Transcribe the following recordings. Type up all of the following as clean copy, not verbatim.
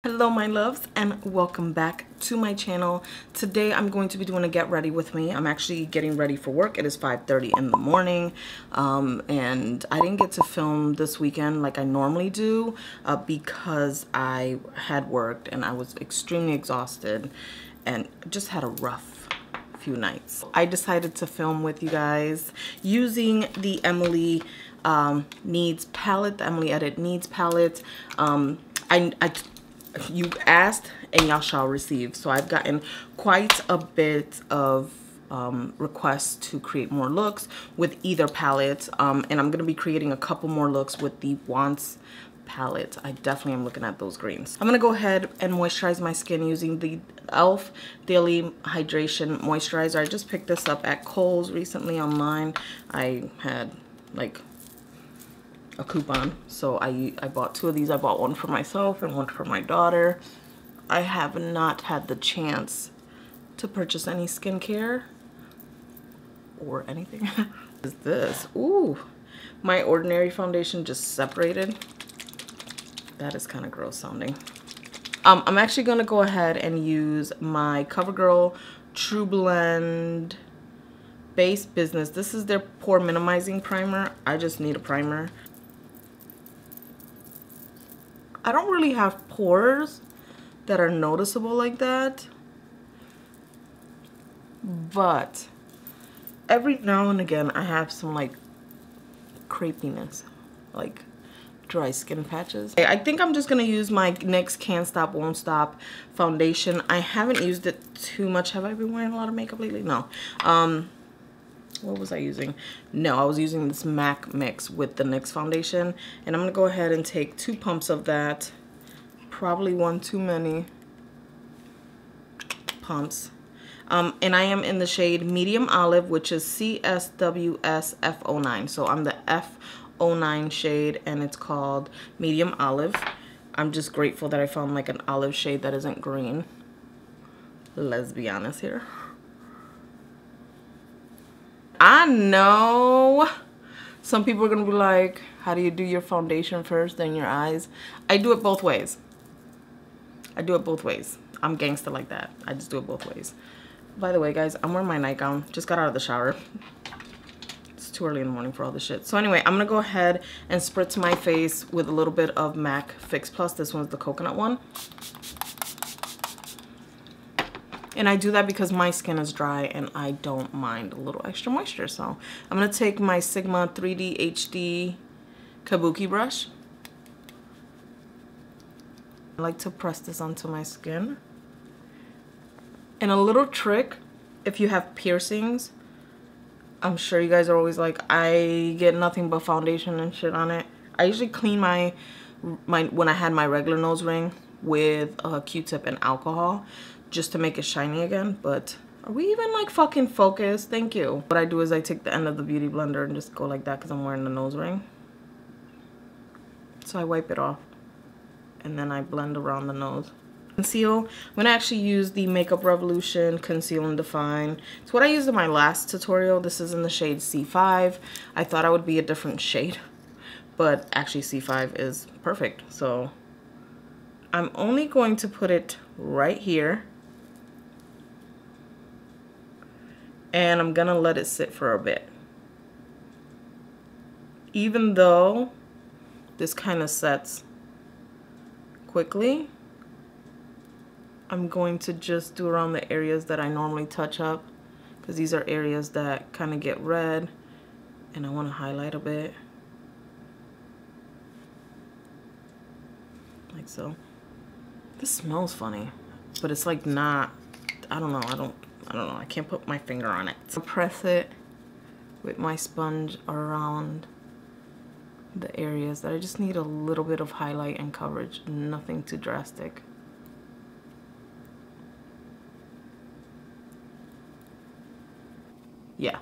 Hello my loves and welcome back to my channel. Today I'm going to be doing a get ready with me. I'm actually getting ready for work. It is 5:30 in the morning and I didn't get to film this weekend like I normally do because I had worked and I was extremely exhausted and just had a rough few nights. I decided to film with you guys using the Emily Needs palette, the Emily Edit Needs palette. You asked and y'all shall receive. So I've gotten quite a bit of requests to create more looks with either palette. And I'm going to be creating a couple more looks with the Wants palette. I definitely am looking at those greens. I'm going to go ahead and moisturize my skin using the e.l.f. Daily Hydration Moisturizer. I just picked this up at Kohl's recently online. I had like a coupon, so I bought two of these. I bought one for myself and one for my daughter. I have not had the chance to purchase any skincare or anything. What is this? Ooh, my Ordinary foundation just separated. That is kind of gross sounding. I'm actually gonna go ahead and use my CoverGirl True Blend Base Business. This is their pore minimizing primer. I just need a primer. I don't really have pores that are noticeable like that, but every now and again I have some like crepiness, like dry skin patches. I think I'm just gonna use my NYX Can't Stop Won't Stop foundation. I haven't used it too much. Have I been wearing a lot of makeup lately? No. What was I using? No, I was using this MAC mix with the NYX foundation, and I'm gonna go ahead and take 2 pumps of that. Probably one too many pumps. And I am in the shade Medium Olive, which is CSWS F09. So I'm the F09 shade, and it's called Medium Olive. I'm just grateful that I found like an olive shade that isn't green. Let's be honest here. I know some people are gonna be like, how do you do your foundation first, then your eyes? I do it both ways. I do it both ways. I'm gangster like that. I just do it both ways. By the way, guys, I'm wearing my nightgown. Just got out of the shower. It's too early in the morning for all this shit. So anyway, I'm gonna go ahead and spritz my face with a little bit of MAC Fix Plus. This one's the coconut one. And I do that because my skin is dry and I don't mind a little extra moisture. So I'm going to take my Sigma 3D HD Kabuki brush. I like to press this onto my skin. And a little trick, if you have piercings, I'm sure you guys are always like, I get nothing but foundation and shit on it. I usually clean my when I had my regular nose ring with a Q-tip and alcohol, just to make it shiny again. But are we even like fucking focused? Thank you. What I do is I take the end of the beauty blender and just go like that because I'm wearing the nose ring. So I wipe it off and then I blend around the nose. Conceal. I'm gonna actually use the Makeup Revolution Conceal and Define. It's what I used in my last tutorial. This is in the shade C5. I thought I would be a different shade, but actually C5 is perfect. So I'm only going to put it right here. And I'm gonna let it sit for a bit. Even though this kind of sets quickly, I'm going to just do around the areas that I normally touch up, because these are areas that kind of get red and I want to highlight a bit. Like so. This smells funny, but it's like not, I don't know, I don't know, I can't put my finger on it. So press it with my sponge around the areas that I just need a little bit of highlight and coverage, nothing too drastic. Yeah.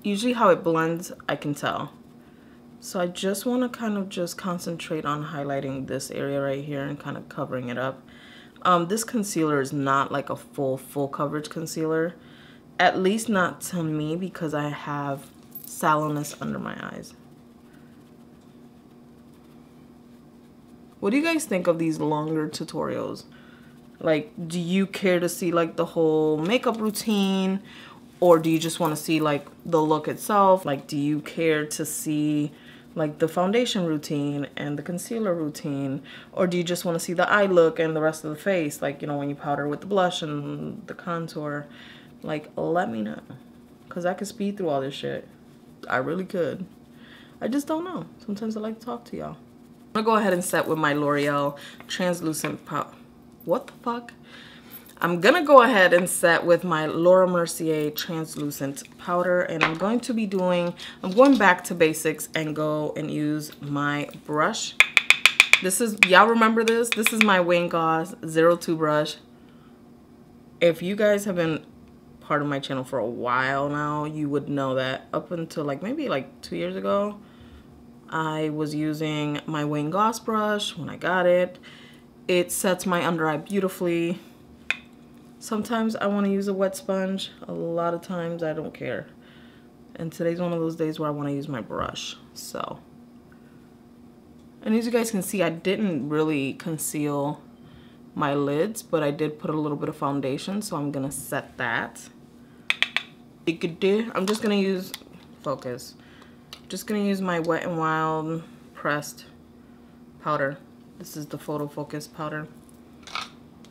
Usually how it blends, I can tell. So I just want to kind of just concentrate on highlighting this area right here and kind of covering it up. This concealer is not like a full coverage concealer, at least not to me, because I have sallowness under my eyes. What do you guys think of these longer tutorials? Like, do you care to see like the whole makeup routine, or do you just want to see like the look itself? Like, do you care to see like the foundation routine and the concealer routine, or do you just want to see the eye look and the rest of the face, like, you know, when you powder with the blush and the contour? Like, let me know, because I could speed through all this shit. I really could. I just don't know. Sometimes I like to talk to y'all. I'm gonna go ahead and set with my L'Oreal translucent powder. What the fuck? I'm gonna go ahead and set with my Laura Mercier translucent powder, and I'm going back to basics and go and use my brush. This is, y'all remember this? This is my Wayne Goss 02 brush. If you guys have been part of my channel for a while now, you would know that up until like maybe like 2 years ago, I was using my Wayne Goss brush when I got it. It sets my under eye beautifully. Sometimes I want to use a wet sponge. A lot of times I don't care. And today's one of those days where I want to use my brush. So, and as you guys can see, I didn't really conceal my lids, but I did put a little bit of foundation, so I'm gonna set that. I'm just gonna use, focus. Just gonna use my Wet n Wild pressed powder. This is the Photo Focus powder.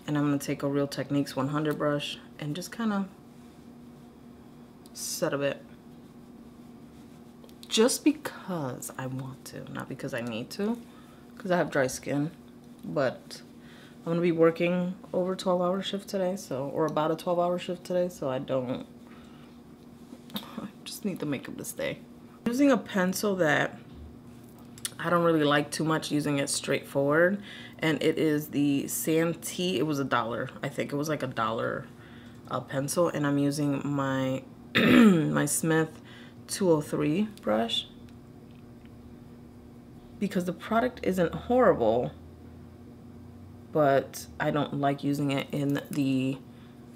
And I'm gonna take a Real Techniques 100 brush and just kind of set a bit. Just because I want to, not because I need to, because I have dry skin. But I'm gonna be working over 12-hour shift today, so, or about a 12-hour shift today, so I just need the makeup to stay. I'm using a pencil that I don't really like too much, using it straightforward, and it is the Santee. It was $1. I think it was like $1 pencil, and I'm using my my Smith 203 brush because the product isn't horrible, but I don't like using it in the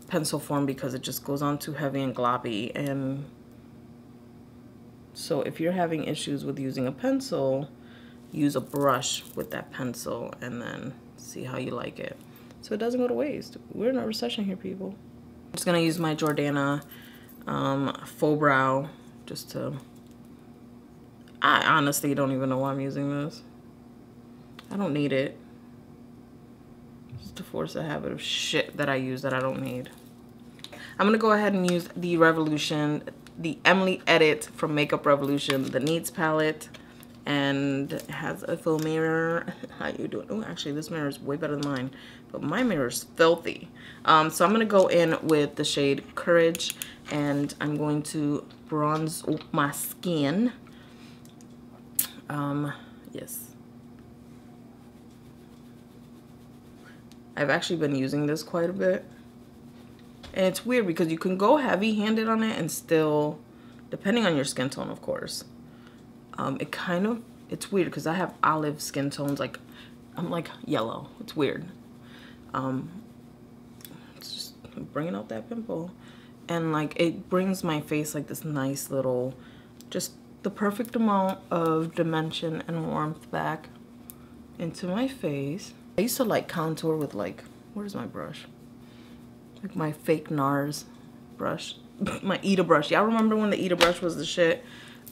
pencil form because it just goes on too heavy and gloppy. And so if you're having issues with using a pencil, use a brush with that pencil and then see how you like it, so it doesn't go to waste. We're in a recession here, people. I'm just gonna use my Jordana faux brow just to, I honestly don't even know why I'm using this. I don't need it. Just to force a habit of shit that I use that I don't need. I'm gonna go ahead and use the Revolution, the Emily Edit from Makeup Revolution, the Needs palette. And it has a full mirror. How you doing? Oh, actually, this mirror is way better than mine, but my mirror is filthy. So I'm gonna go in with the shade Courage, and I'm going to bronze up my skin. Yes. I've actually been using this quite a bit, and it's weird because you can go heavy-handed on it and still, depending on your skin tone, of course. It's weird because I have olive skin tones, like I'm like yellow. It's weird. It's just bringing out that pimple, and like it brings my face like this nice little, just the perfect amount of dimension and warmth back into my face. I used to like contour with like, where's my brush? Like my fake NARS brush, my Eda brush. Y'all remember when the Eda brush was the shit?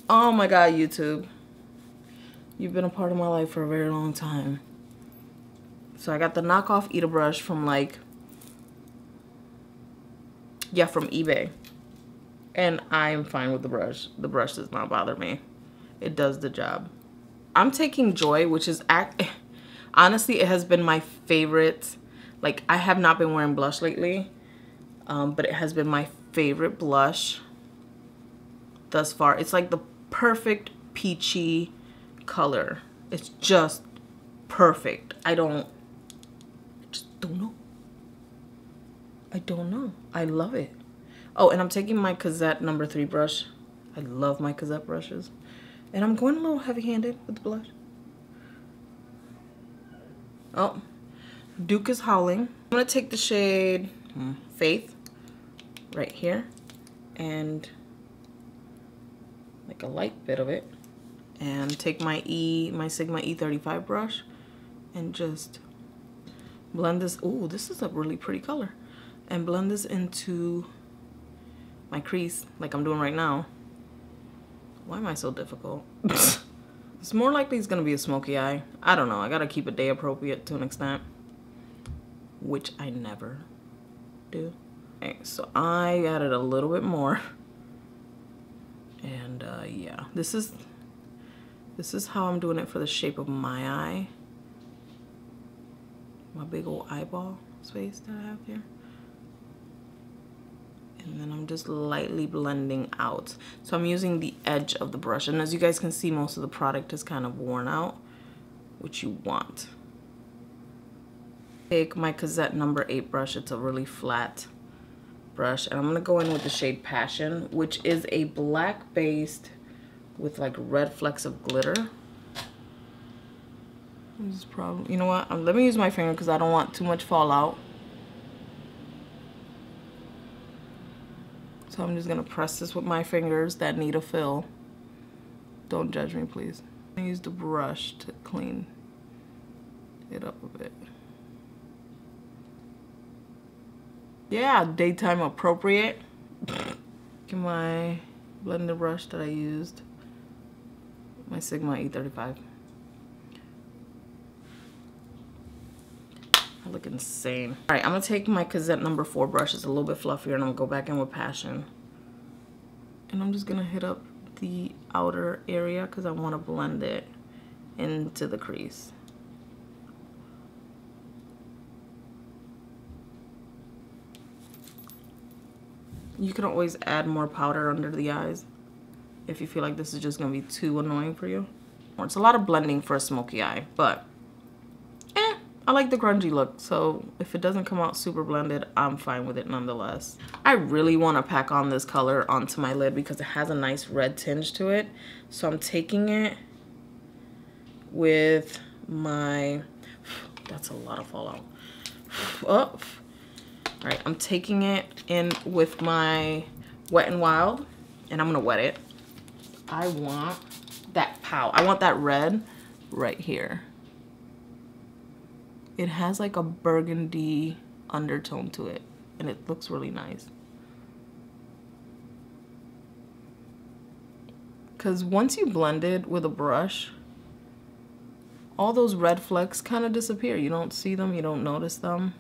Oh my God, YouTube. You've been a part of my life for a very long time. So I got the knockoff Eda brush from like, yeah, from eBay. And I'm fine with the brush. The brush does not bother me. It does the job. I'm taking Joy, which is, honestly, it has been my favorite. Like, I have not been wearing blush lately, but it has been my favorite blush thus far. It's like the perfect peachy color. It's just perfect. I just don't know. I don't know. I love it. Oh, and I'm taking my Cosette number 3 brush. I love my Cosette brushes. And I'm going a little heavy-handed with the blush. Oh, Duke is Howling. I'm gonna take the shade Faith right here and like a light bit of it, and take my Sigma E35 brush and just blend this. Ooh, this is a really pretty color. And blend this into my crease like I'm doing right now. Why am I so difficult? It's more likely it's gonna be a smoky eye. I don't know, I gotta keep it day appropriate to an extent, which I never do. Okay, so I added a little bit more. And yeah, this is how I'm doing it for the shape of my eye. My big old eyeball space that I have here. And then I'm just lightly blending out. So I'm using the edge of the brush. And as you guys can see, most of the product is kind of worn out, which you want. Take my Cassette number 8 brush. It's a really flat brush. And I'm going to go in with the shade Passion, which is a black based with like red flecks of glitter. This is probably, you know what? Let me use my finger because I don't want too much fallout. So I'm just gonna press this with my fingers that need a fill. Don't judge me, please. I use the brush to clean it up a bit. Yeah, daytime appropriate. Get my blender brush that I used, my Sigma E35. I look insane. All right, I'm gonna take my Cassette number 4 brush. It's a little bit fluffier, and I'm gonna go back in with Passion. And I'm just gonna hit up the outer area because I want to blend it into the crease. You can always add more powder under the eyes if you feel like this is just gonna be too annoying for you. It's a lot of blending for a smoky eye, but I like the grungy look, so if it doesn't come out super blended, I'm fine with it nonetheless. I really want to pack on this color onto my lid because it has a nice red tinge to it. So I'm taking it with my, that's a lot of fallout. Oh. All right, I'm taking it in with my Wet n Wild, and I'm gonna wet it. I want that pow. I want that red right here. It has like a burgundy undertone to it, and it looks really nice. Because once you blend it with a brush, all those red flecks kind of disappear. You don't see them, you don't notice them.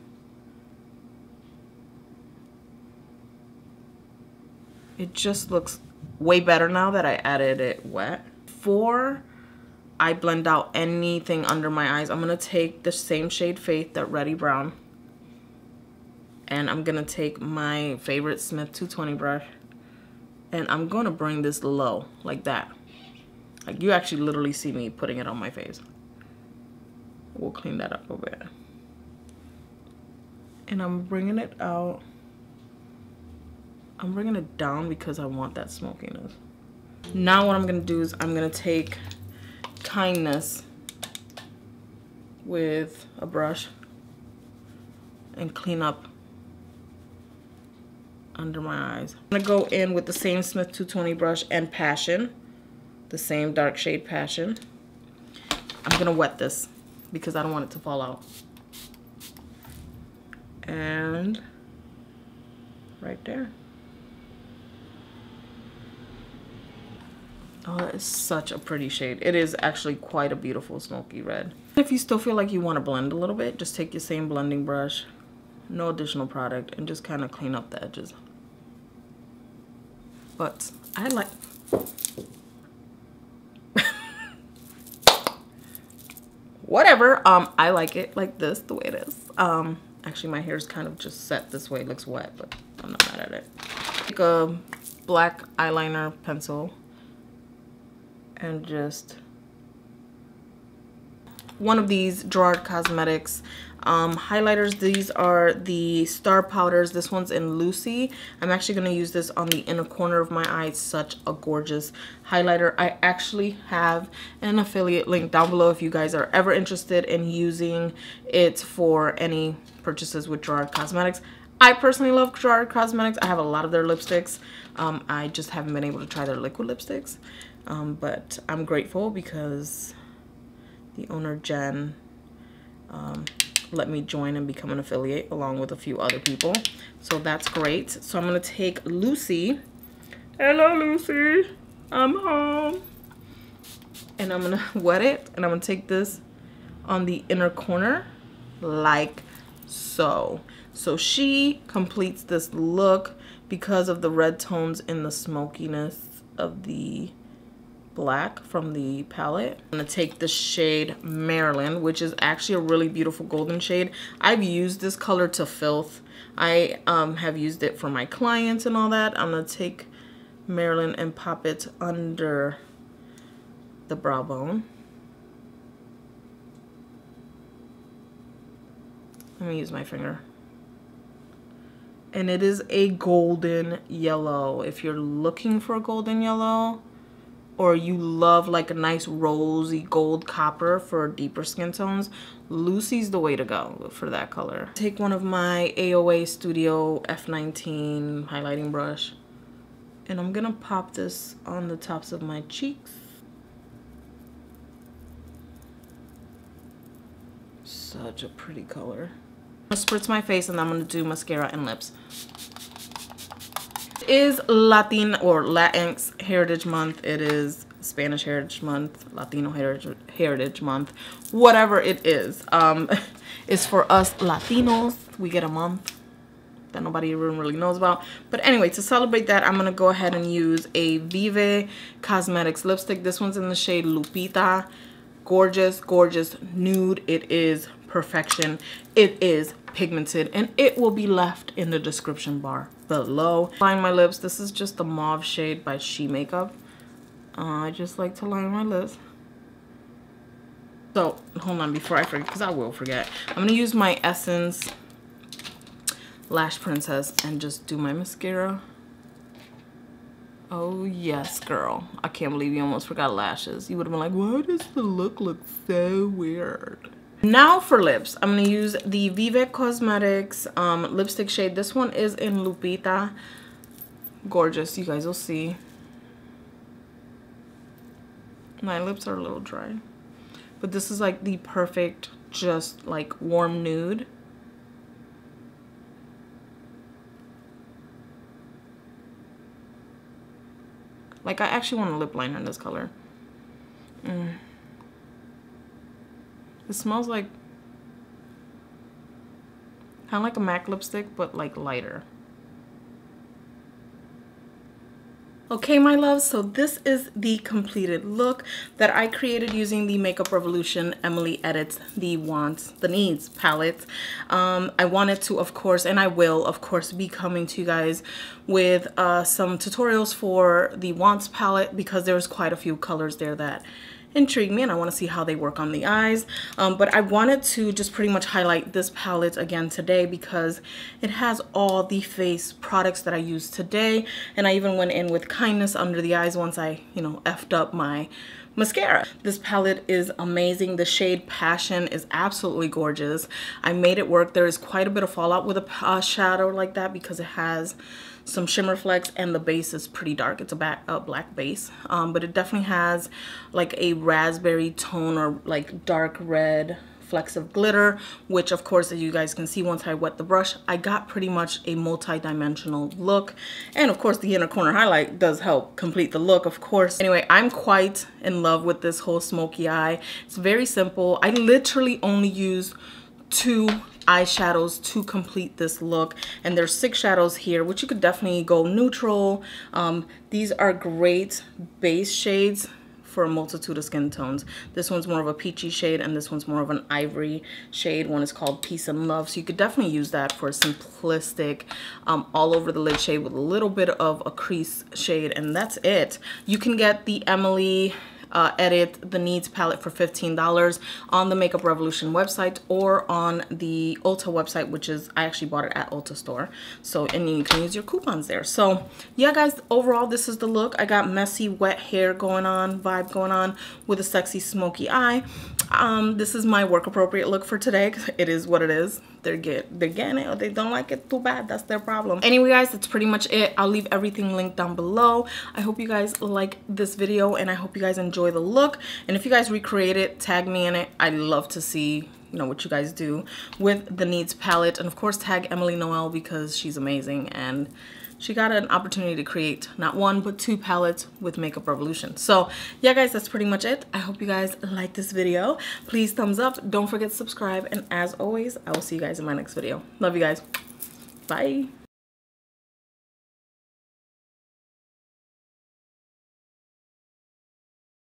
It just looks way better now that I added it wet. Before I blend out anything under my eyes, I'm gonna take the same shade Faith, that reddy brown, and I'm gonna take my favorite Smith 220 brush, and I'm gonna bring this low like that. Like you actually literally see me putting it on my face. We'll clean that up a bit. And I'm bringing it out. I'm bringing it down because I want that smokiness. Now what I'm gonna do is I'm gonna take Kindness with a brush and clean up under my eyes. I'm gonna go in with the same Smith 220 brush and Passion, the same dark shade Passion. I'm gonna wet this because I don't want it to fall out. And right there. Oh, that is such a pretty shade. It is actually quite a beautiful smoky red. If you still feel like you want to blend a little bit, just take your same blending brush, no additional product, and just kind of clean up the edges. But I like... Whatever, I like it like this, the way it is. Actually, my hair's kind of just set this way. It looks wet, but I'm not mad at it. Take a black eyeliner pencil and just one of these Gerard Cosmetics highlighters. These are the Star Powders. This one's in Lucy. I'm actually going to use this on the inner corner of my eye. It's such a gorgeous highlighter. I actually have an affiliate link down below if you guys are ever interested in using it for any purchases with Gerard Cosmetics. I personally love Gerard Cosmetics. I have a lot of their lipsticks. I just haven't been able to try their liquid lipsticks. But I'm grateful because the owner, Jen, let me join and become an affiliate along with a few other people. So that's great. So I'm going to take Lucy. Hello, Lucy. I'm home. And I'm going to wet it. And I'm going to take this on the inner corner like so. So she completes this look because of the red tones in the smokiness of the black from the palette. I'm gonna take the shade Maryland, which is actually a really beautiful golden shade. I've used this color to filth. I have used it for my clients and all that. I'm gonna take Maryland and pop it under the brow bone. Let me use my finger. And it is a golden yellow. If you're looking for a golden yellow, or you love like a nice rosy gold copper for deeper skin tones, Lucy's the way to go for that color. Take one of my AOA Studio F19 highlighting brush, and I'm gonna pop this on the tops of my cheeks. Such a pretty color. I'm gonna spritz my face and I'm gonna do mascara and lips. It is Latin or Latinx Heritage Month. It is Spanish Heritage Month, Latino Heritage Month, whatever it is. It's for us Latinos. We get a month that nobody even really knows about. But anyway, to celebrate that, I'm gonna go ahead and use a VIVE Cosmetics lipstick. This one's in the shade Lupita. Gorgeous, gorgeous nude. It is perfection. It is pigmented, and it will be left in the description bar below. Line my lips. This is just the mauve shade by She Makeup. I just like to line my lips. So hold on before I forget, because I will forget. I'm gonna use my Essence Lash Princess and just do my mascara. Oh yes, girl. I can't believe you almost forgot lashes. You would have been like, why does the look so weird? Now for lips, I'm going to use the VIVE Cosmetics lipstick shade. This one is in Lupita. Gorgeous, you guys will see. My lips are a little dry. But this is like the perfect, just like warm nude. Like, I actually want a lip liner in this color. It smells like kind of like a MAC lipstick, but like lighter. Okay, my loves, so this is the completed look that I created using the Makeup Revolution Emily Edits the Wants, the Needs palette. I wanted to, of course, and I will, of course, be coming to you guys with some tutorials for the Wants palette, because there's quite a few colors there that intrigue me and I want to see how they work on the eyes. But I wanted to just pretty much highlight this palette again today because it has all the face products that I use today, and I even went in with kindness under the eyes once I, you know, effed up my mascara. This palette is amazing. The shade Passion is absolutely gorgeous. I made it work. There is quite a bit of fallout with a shadow like that because it has some shimmer flecks and the base is pretty dark. It's a black base, but it definitely has like a raspberry tone or like dark red flecks of glitter, which of course, as you guys can see, once I wet the brush, I got pretty much a multi-dimensional look. And of course, the inner corner highlight does help complete the look, of course. Anyway, I'm quite in love with this whole smoky eye. It's very simple. I literally only use 2 eyeshadows to complete this look, and there's 6 shadows here, which you could definitely go neutral. These are great base shades for a multitude of skin tones. This one's more of a peachy shade and this one's more of an ivory shade. One is called Peace and Love, so you could definitely use that for a simplistic all over the lid shade with a little bit of a crease shade, and that's it. You can get the Emily Edit the Needs palette for $15 on the Makeup Revolution website or on the ULTA website, which is, I actually bought it at ULTA store. So, and you can use your coupons there. So yeah, guys, overall, this is the look. I got messy, wet hair going on, vibe going on with a sexy smoky eye. This is my work appropriate look for today. It is what it is. They're getting it, or they don't like it, too bad. That's their problem. Anyway, guys, that's pretty much it. I'll leave everything linked down below. I hope you guys like this video and I hope you guys enjoy the look. And if you guys recreate it, tag me in it. I'd love to see you know, what you guys do with the Needs palette. And of course, tag Emily Noel because she's amazing and she got an opportunity to create not one but 2 palettes with Makeup Revolution. So yeah guys, that's pretty much it. I hope you guys like this video. Please thumbs up, don't forget to subscribe, and as always, I will see you guys in my next video. Love you guys. Bye.